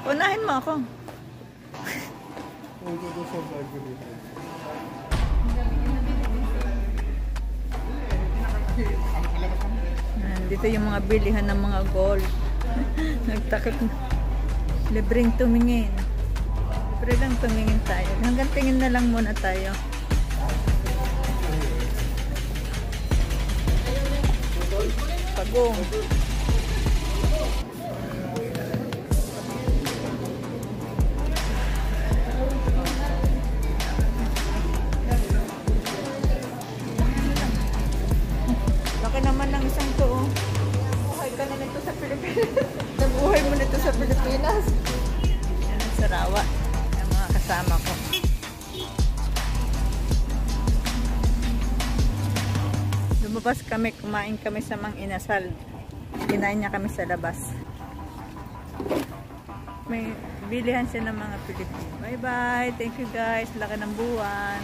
Unahin mo ako. Dito yung mga bilihan ng mga gold. Nagtakot na. Libreng tumingin. Libre lang tumingin tayo. Hanggang tingin na lang muna tayo. Pagong. Laki naman ng isang to. Buhay ka na nito sa Pilipinas. Nabuhay mo nito sa Pilipinas. Yan ang Sarawa. Yung mga kasama ko. Lumabas kami, kumain kami sa Mang Inasal. Kinain niya kami sa labas. May bilihan siya ng mga Pilipino. Bye bye. Thank you guys. Laki ng buwan.